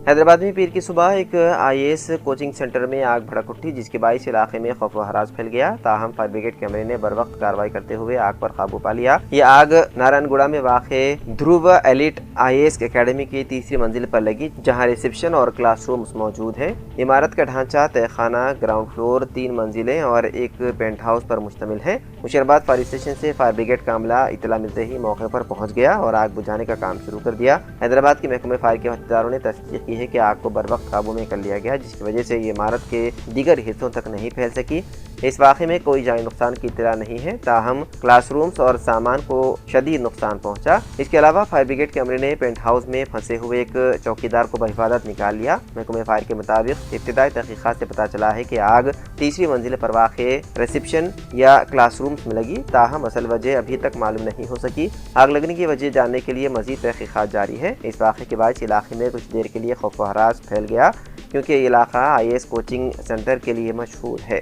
हैदराबाद में पीर की सुबह एक आईएएस कोचिंग सेंटर में आग भड़क उठी, जिसके बायस इलाके में खौफ व हरास फैल गया। ताहम फायर ब्रिगेड के अमले ने बर वक्त कार्रवाई करते हुए आग पर काबू पा लिया। ये आग नारायणगुड़ा में वाक़े ध्रुव एलिट आईएएस एकेडमी की तीसरी मंजिल पर लगी, जहां रिसेप्शन और क्लासरूम्स मौजूद हैं। इमारत का ढांचा तहखाना, ग्राउंड फ्लोर, 3 मंजिलें और एक पेंट हाउस पर मुश्तमिल है। मुशीराबाद फायर स्टेशन से फायर ब्रिगेड का अमला इतला मिलते ही मौके पर पहुंच गया और आग बुझाने का काम शुरू कर दिया। हैदराबाद के महकमे फायर के अहदेदारों ने तस्दीक की है कि आग को बर वक्त काबू में कर लिया गया, जिसकी वजह से ये इमारत के दीगर हिस्सों तक नहीं फैल सकी। इस वाक़े में कोई जानी नुकसान की इत्तला नहीं है, ताहम क्लासरूम्स और सामान को शदीद नुकसान पहुंचा। इसके अलावा फायर ब्रिगेड के अमले ने पेंट हाउस में फंसे हुए एक चौकीदार को बहिफाजत निकाल लिया। महकमे फायर के मुताबिक इब्तिदाई तहकीकात से पता चला है कि आग तीसरी मंजिल पर वाक़े रिसेप्शन या क्लासरूम्स में लगी। ताहम असल वजह अभी तक मालूम नहीं हो सकी। आग लगने की वजह जानने के लिए मजीद तहकीकात जारी है। इस वाक़े के बाद इलाके में कुछ देर के लिए खौफ व हरास फैल गया, क्योंकि ये इलाका आईएएस कोचिंग सेंटर के लिए मशहूर है।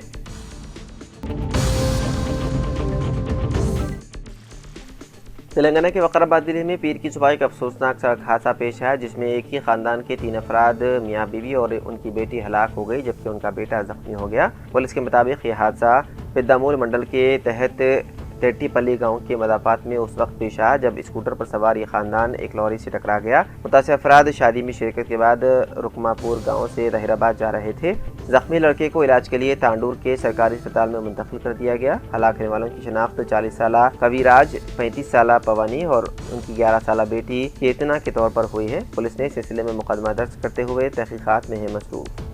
तेलंगाना के वकाराबाद जिले में पीर की सुबह एक अफसोसनाक सा हादसा पेश आया, जिसमें एक ही खानदान के 3 अफराद मियाँ बीवी और उनकी बेटी हलाक हो गई, जबकि उनका बेटा जख्मी हो गया। पुलिस के मुताबिक यह हादसा पिद्दामूल मंडल के तहत तेट्टीपल्ली गांव के मदाफात में उस वक्त पेश आया जब स्कूटर पर सवार ये खानदान एक लॉरी से टकरा गया। मुतासिर अफराद शादी में शिरकत के बाद रुकमापुर गांव से रहराबाद जा रहे थे। जख्मी लड़के को इलाज के लिए तांडूर के सरकारी अस्पताल में मुंतकिल कर दिया गया। हलाक होने वालों की शनाख्त 40 साला कविराज, 35 साला पवानी और उनकी 11 साला बेटी चेतना के तौर पर हुई है। पुलिस ने इस सिलसिले में मुकदमा दर्ज करते हुए तहकीकात में है मसरूफ।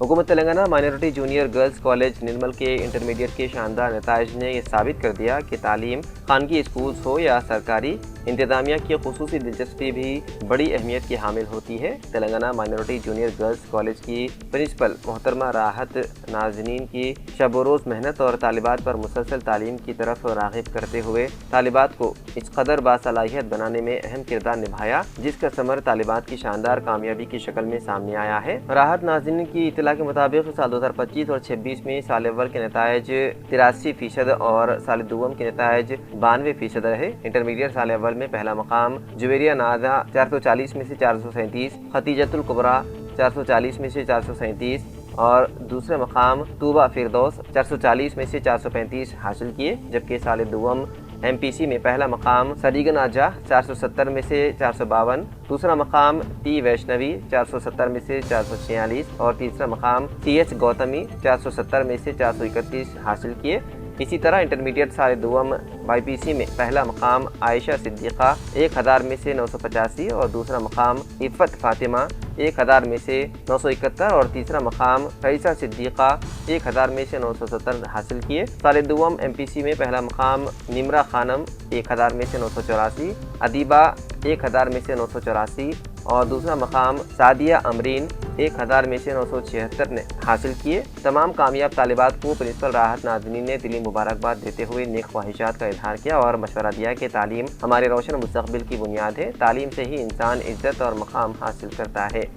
हुकूमत Telangana minority junior girls college Nirmal के इंटरमीडिएट के शानदार नताइज ने यह साबित कर दिया कि तालीम खानगी स्कूल्स हो या सरकारी, इंतजामिया की खुसूसी दिलचस्पी भी बड़ी अहमियत की हामिल होती है। Telangana minority junior girls college की प्रिंसिपल मोहतरमा राहत नाज़नीन की शब रोज़ मेहनत और तालिबात पर मुसलसल तालीम की तरफ राग़िब करते हुए तालिबात को इस कदर बासलाहियत बनाने में अहम किरदार निभाया, जिसका समर तालिबात की शानदार कामयाबी की शक्ल में सामने आया है। राहत नाज़नीन की इत्तला के मुताबिक साल 2025 और 26 में साल अव्वल के नताइज 83% और साल दुवम के नताइज 92% रहे। इंटरमीडिएट साल अव्वल में पहला मकाम जुवेरिया नादा 440 में से 437, खतीजतुल कुबरा 440 में से 437 और दूसरा मकाम तूबा फिरदौस 440 में से 435 हासिल किए, जबकि साल दुवम एमपीसी में पहला मकाम सरीगन आजा 470 में से 452, दूसरा मकाम टी वैष्णवी 470 में से 446 और तीसरा मकाम CH गौतमी 470 में से 431 हासिल किए। इसी तरह इंटरमीडिएट साल दुवम बाईपीसी में पहला मकाम आयशा सिद्दीक़ा 1000 में से 985 और दूसरा मकाम इफ़त फातिमा 1000 में से 971 और तीसरा मकाम रईसा सिद्दीक़ा 1000 में से 970 हासिल किए। साल दुवम एमपीसी में पहला मकाम निमरा खानम 1000 में से 984, अदीबा 1000 में से 984 और दूसरा मकाम सादिया अमरीन 1000 में से 976 ने हासिल किए। तमाम कामयाब तालिबात को प्रिंसिपल राहत नाज़नीन ने दिली मुबारकबाद देते हुए नेक ख्वाहिशात का इजहार किया और मशवरा दिया कि तालीम हमारे रोशन मुस्तक़बिल की बुनियाद है। तालीम से ही इंसान इज्जत और मकाम हासिल करता है।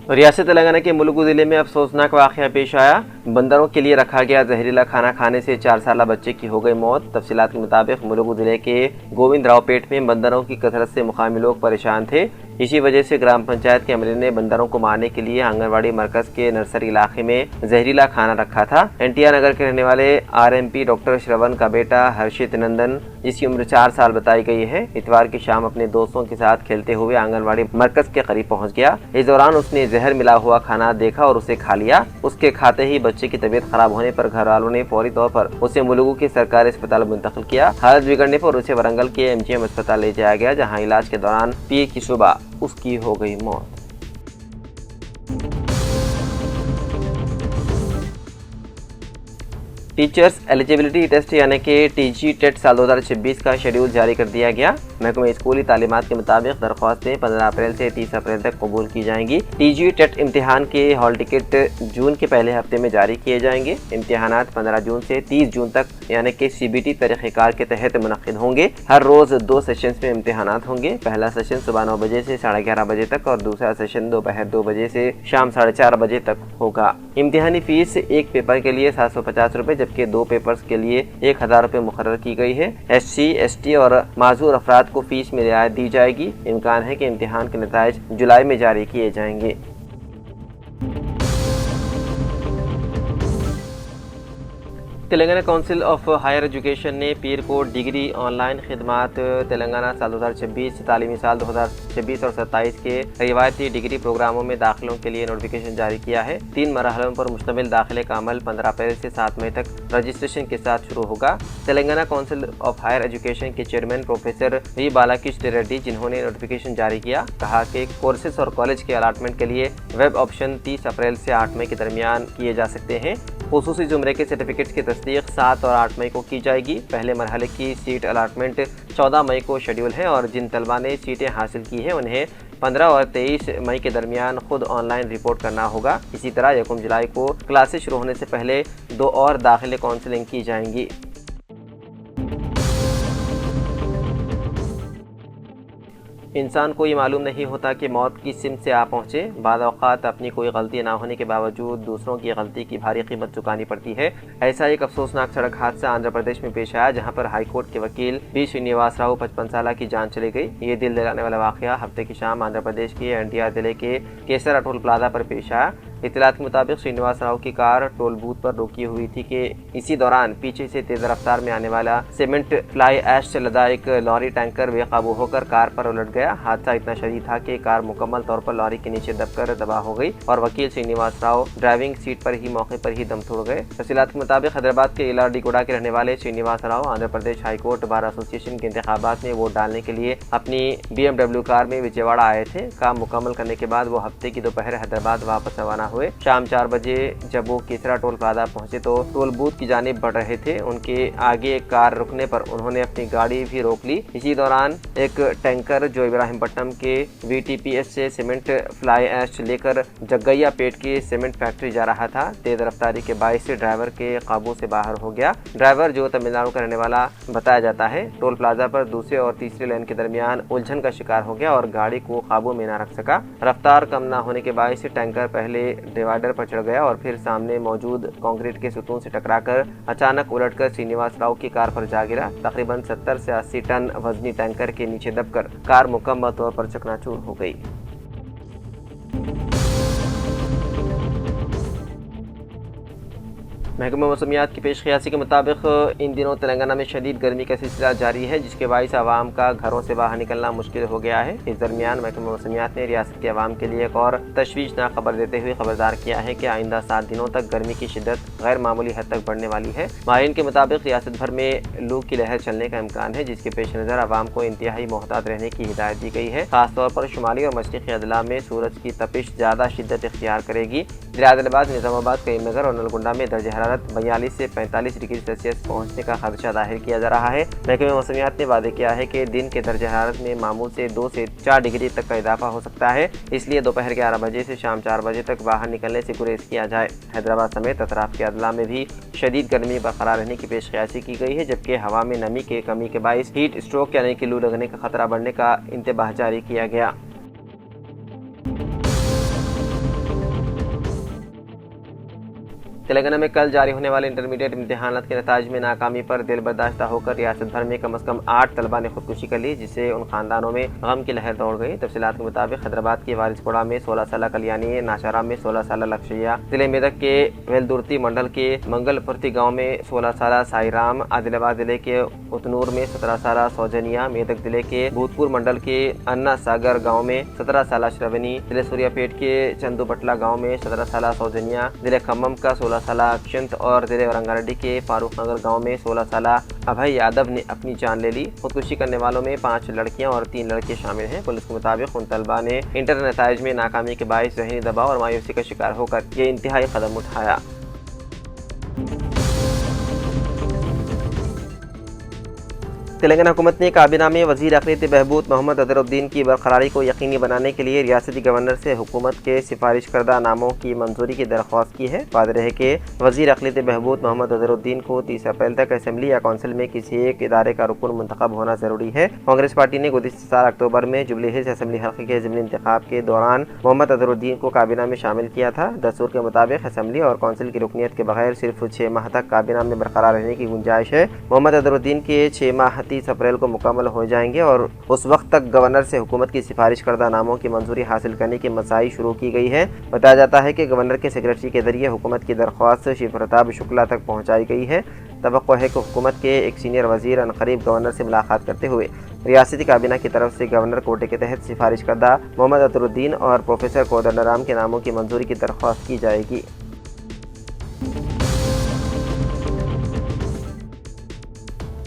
रियासत तेलंगाना के मुलुगु ज़िले में अफसोसनाक वाक़या पेश आया। बंदरों के लिए रखा गया जहरीला खाना खाने से 4 साला बच्चे की हो गई मौत। तफसीलात के मुताबिक मुलुगु ज़िले के गोविंद रावपेट में बंदरों की कसरत से मुकामी लोग परेशान थे। इसी वजह से ग्राम पंचायत के अमले ने बंदरों को मारने के लिए आंगनबाड़ी मरकज के नर्सरी इलाके में जहरीला खाना रखा था। एनटीआर नगर के रहने वाले आरएमपी डॉक्टर श्रवण का बेटा हर्षित नंदन, जिसकी उम्र 4 साल बताई गई है, इतवार की शाम अपने दोस्तों के साथ खेलते हुए आंगनबाड़ी मरकज के करीब पहुंच गया। इस दौरान उसने जहर मिला हुआ खाना देखा और उसे खा लिया। उसके खाते ही बच्चे की तबीयत खराब होने पर घर वालों ने फौरी तौर पर उसे मुलुगु के सरकारी अस्पताल मुंतकिल किया। हालत बिगड़ने पर उसे वरंगल के एमजीएम अस्पताल ले जाया गया, जहाँ इलाज के दौरान पीर की सुबह उसकी हो गई मौत। टीचर्स एलिजिबिलिटी टेस्ट यानी कि टीजी टेट साल 2026 का शेड्यूल जारी कर दिया गया। महकमे स्कूली तालीमात के मुताबिक दरख्वास्तें 15 अप्रैल से 30 अप्रैल तक कबूल की जाएंगी। टीजी टेट इम्तिहान के हॉल टिकट जून के पहले हफ्ते में जारी किए जाएंगे। इम्तिहानात 15 जून से 30 जून तक यानी कि CBT तरीक़ेकार के तहत मुनक़्क़िद होंगे। हर रोज़ 2 सेशंस में इम्तिहानात होंगे। पहला सेशन सुबह 9 बजे से 11:30 बजे तक और दूसरा सेशन दोपहर 2 बजे से शाम 4:30 बजे तक होगा। इम्तिहानी फ़ीस एक पेपर के लिए 750 रुपये जबकि 2 पेपर्स के लिए 1000 रुपये मुकर्रर की गई है। SC, ST और माजूर अफराद को फ़ीस में रियायत दी जाएगी। इम्कान है कि इम्तिहान के नताइज जुलाई में जारी किए जाएंगे। Telangana council of higher education ने पीर को डिग्री ऑनलाइन खिदमात तेलंगाना साल 2026 तालीमी साल 2026 और 27 के रिवायती डिग्री प्रोग्रामों में दाखिलों के लिए नोटिफिकेशन जारी किया है। 3 मरहलों पर मुश्तमिल दाखिले का अमल 15 अप्रैल से 7 मई तक रजिस्ट्रेशन के साथ शुरू होगा। Telangana council of higher education के chairman professor V Balakrishna Reddy, जिन्होंने नोटिफिकेशन जारी किया, कहा कि कोर्सेज और कॉलेज के अलाटमेंट के लिए वेब ऑप्शन 30 अप्रैल से 8 मई के दरमियान किए जा सकते हैं। खुसूसी ज़ुमरे के सर्टिफिकेट्स की तस्दीक 7 और 8 मई को की जाएगी। पहले मरहले की सीट अलाटमेंट 14 मई को शेड्यूल है और जिन तलबा ने सीटें हासिल की हैं उन्हें 15 और 23 मई के दरमियान खुद ऑनलाइन रिपोर्ट करना होगा। इसी तरह 1 जुलाई को क्लासेस शुरू होने से पहले 2 और दाखिले काउंसलिंग की जाएंगी। इंसान को ये मालूम नहीं होता कि मौत की सिम से आ पहुँचे। बाद औक़ात अपनी कोई गलती ना होने के बावजूद दूसरों की गलती की भारी कीमत चुकानी पड़ती है। ऐसा एक अफसोसनाक सड़क हादसा आंध्र प्रदेश में पेश आया, जहां पर हाईकोर्ट के वकील बी श्रीनिवास राव 55 साल की जान चली गई। ये दिल दिलाने वाला वाक़या हफ्ते की शाम आंध्र प्रदेश के NTR जिले के केसरा टोल प्लाजा पर पेश आया। इत्तलात के मुताबिक श्रीनिवास राव की कार टोल बूथ पर रोकी हुई थी कि इसी दौरान पीछे से तेज रफ्तार में आने वाला सीमेंट फ्लाई ऐश से लदा एक लॉरी टैंकर बेकाबू होकर कार पर उलट गया। हादसा इतना शदीद था कि कार मुकम्मल तौर पर लॉरी के नीचे दबकर तबाह हो गई और वकील श्रीनिवास राव ड्राइविंग सीट पर ही मौके पर ही दम तोड़ गए। तफसीलात के मुताबिक हैदराबाद के इलाडीगुड़ा के रहने वाले Srinivas Rao Andhra Pradesh high court bar association के इंतखाबात में वोट डालने के लिए अपनी BMW कार में विजयवाड़ा आए थे। काम मुकम्मल करने के बाद वो हफ्ते की दोपहर हैदराबाद वापस रवाना हुए। शाम 4 बजे जब वो केसरा टोल प्लाजा पहुंचे तो टोल बूथ की जानिब बढ़ रहे थे। उनके आगे एक कार रुकने पर उन्होंने अपनी गाड़ी भी रोक ली। इसी दौरान एक टैंकर जो इब्राहिमपट्टनम के VTPS से सीमेंट फ्लाई ऐश लेकर जगैया पेट की सीमेंट फैक्ट्री जा रहा था। तेज रफ्तारी के बाइस से ड्राइवर के काबू से बाहर हो गया। ड्राइवर जो तमिलनाडु का रहने वाला बताया जाता है, टोल प्लाजा पर दूसरे और तीसरे लेन के दरमियान उलझन का शिकार हो गया और गाड़ी को काबू में न रख सका। रफ्तार कम न होने के बाइस टैंकर पहले डिवाइडर पर चढ़ गया और फिर सामने मौजूद कंक्रीट के सुतून से टकराकर अचानक उलटकर श्रीनिवास राव की कार पर जा गिरा। तकरीबन 70 से 80 टन वजनी टैंकर के नीचे दबकर कार मुकम्मल तौर पर चकनाचूर हो गई। महकमा मौसमियात की पेशकयासी के मुताबिक इन दिनों तेलंगाना में शदीद गर्मी का सिलसिला जारी है, जिसके बाइस आवाम का घरों से बाहर निकलना मुश्किल हो गया है। इस दरमियान महकमा मौसमियात ने रियासत के आवाम के लिए एक और तशवीशनाक खबर देते हुए खबरदार किया है कि आइंदा 7 दिनों तक गर्मी की शिद्दत गैर मामूली हद तक बढ़ने वाली है। माहिरीन के मुताबिक रियासत भर में लू की लहर चलने का इम्कान है, जिसके पेश नज़र आवाम को इंतहाई मोहतात रहने की हिदायत दी गई है। खासतौर पर शुमाली और मशरक़ी अदला में सूरज की तपिश ज़्यादा शिद्दत इख्तियार करेगी। आदिलाबाद, निज़ामाबाद, करीमनगर और नलगुंडा में दर्ज हरारत 42 से 45 डिग्री सेल्सियस पहुंचने का खदशा जाहिर किया जा रहा है। महकमे मौसमियात ने वादे किया है कि दिन के दर्ज हरारत में मामूल से 2 से 4 डिग्री तक का इजाफा हो सकता है, इसलिए दोपहर 11 बजे से शाम 4 बजे तक बाहर निकलने से गुरेज किया जाए। हैदराबाद समेत अतराफ के अदला में भी शदीद गर्मी बरकरार रहने की पेशकयासी की गई है, जबकि हवा में नमी के कमी के बाइस हीट स्ट्रोक यानी कि लू लगने का खतरा बढ़ने का इंतबाह जारी किया गया। तेलंगाना में कल जारी होने वाले इंटरमीडिएट इम्तिहानात के नताज में नाकामी पर दिल बर्दाश्ता होकर रियासत भर में कम अज़ कम 8 तलबा ने खुदकुशी कर ली, जिससे उन खानदानों में गम की लहर दौड़ गई। तफसीलात के मुताबिक हैदराबाद के वारिसपुरा में 16 साल कल्याणी, नाचारा में 16 साल लक्ष्या, जिले मेदक के वेलदुर्ती मंडल के मंगलपुरती गाँव में 16 साल साईराम, आदिलाबाद जिले के उतनूर में 17 साल सौजनिया, मेदक जिले के भूतपुर मंडल के अन्ना सागर गाँव में 17 साल श्रवणी, जिले सूर्यापेट के चंदूपटला गाँव में 17 साल सौजनिया, जिले खम्मम का 16 साल अक्षंत और जिले रंगारेड्डी के फारूक नगर गाँव में 16 साल अभय यादव ने अपनी जान ले ली। खुदकुशी करने वालों में 5 लड़कियां और 3 लड़के शामिल हैं। पुलिस के मुताबिक उन तलबा ने इंटर नताइज में नाकामी के बाइस ज़हनी दबाव और मायूसी का शिकार होकर ये इंतहाई कदम उठाया। तेलंगाना हुकूमत ने काबीना में वज़ीर अक़लियती बहबूद मोहम्मद अज़हरुद्दीन की बरकरारी को यकीनी बनाने के लिए रियासती गवर्नर से हुकूमत के सिफारिश करदा नामों की मंजूरी की दरख्वास्त की है। वाज़ेह है कि वज़ीर अक़लियती बहबूद मोहम्मद अज़हरुद्दीन को 30 अप्रैल तक असम्बली या कौंसिल में किसी एक इदारे का रुकन मुंतखब होना ज़रूरी है। कांग्रेस पार्टी ने गुज़िश्ता साल अक्टूबर में जुबली हिल्स असम्बली हल्के के ज़िमनी इंतखाब के दौरान मोहम्मद अज़हरुद्दीन को काबीना में शामिल किया था। दस्तूर के मुताबिक असम्बली और कौंसिल की रुकनीत के बगैर सिर्फ 6 माह तक काबीना में बरकरार रहने की गुंजाइश है। मोहम्मद अज़हरुद्दीन के 6 माह 30 अप्रैल को मुकम्मल हो जाएंगे और उस वक्त तक गवर्नर से हुकूमत की सिफारिश करदा नामों की मंजूरी हासिल करने की मसाई शुरू की गई है। बताया जाता है कि गवर्नर के सेक्रेटरी के जरिए हुकूमत की दरख्वास्त शिव प्रताप शुक्ला तक पहुँचाई गई है। तवक्को है कि हुकूमत के एक सीनियर वज़ीर अनकरीब गवर्नर से मुलाकात करते हुए रियासती काबीना की तरफ से गवर्नर कोटे के तहत सिफारिश करदा मोहम्मद अज़हरुद्दीन और प्रोफेसर कोदंडराम के नामों की मंजूरी की दरख्वास्त की जाएगी।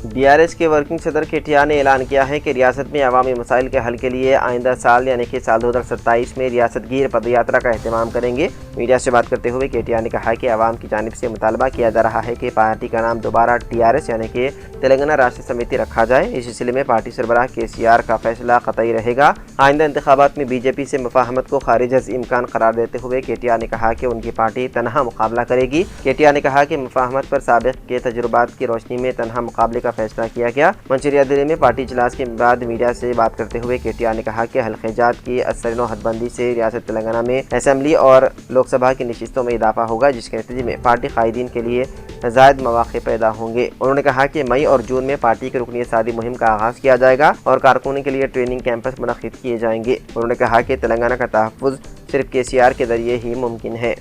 BRS के वर्किंग सदर KTR ने ऐलान किया है कि रियासत में अवामी मसाइल के हल के लिए आइंदा साल यानी कि साल 2027 में रियासत गिर पदयात्रा का अहतमाम करेंगे। मीडिया से बात करते हुए KTR ने कहा कि अवाम की जानिब से मुतालबा किया जा रहा है कि पार्टी का नाम दोबारा TRS यानी कि तेलंगाना राष्ट्र समिति रखा जाए। इस सिलसिले में पार्टी सरबराह KCR का फैसला कतई रहेगा। आइंदा इंतखाबात में BJP से मुफाहमत को खारिज अज़ इम्कान करार देते हुए KTR ने कहा कि उनकी पार्टी तनहा मुकाबला करेगी। KTR ने कहा कि मुफाहमत पर साबिक़ के तजुर्बात की रोशनी में तनहा मुकाबले का फैसला किया गया। मंशूरिया दिल्ली में पार्टी इजलास के बाद मीडिया से बात करते हुए KTR ने कहा कि हल्क़ेजात की असरनो हदबंदी से रियासत तेलंगाना में असेंबली और लोकसभा की नशिस्तों में इजाफा होगा, जिसके नतीजे में पार्टी कायदीन के लिए ज़ायद मौक़े पैदा होंगे। उन्होंने कहा कि मई और जून में पार्टी की रुकनियत सादी मुहिम का आगाज़ किया जाएगा और कारकुनों के लिए ट्रेनिंग कैंपस मुनक़्क़िद किए जाएंगे। उन्होंने कहा कि तेलंगाना का तहफ़्फ़ुज़ सिर्फ KCR के ज़रिए ही मुमकिन है।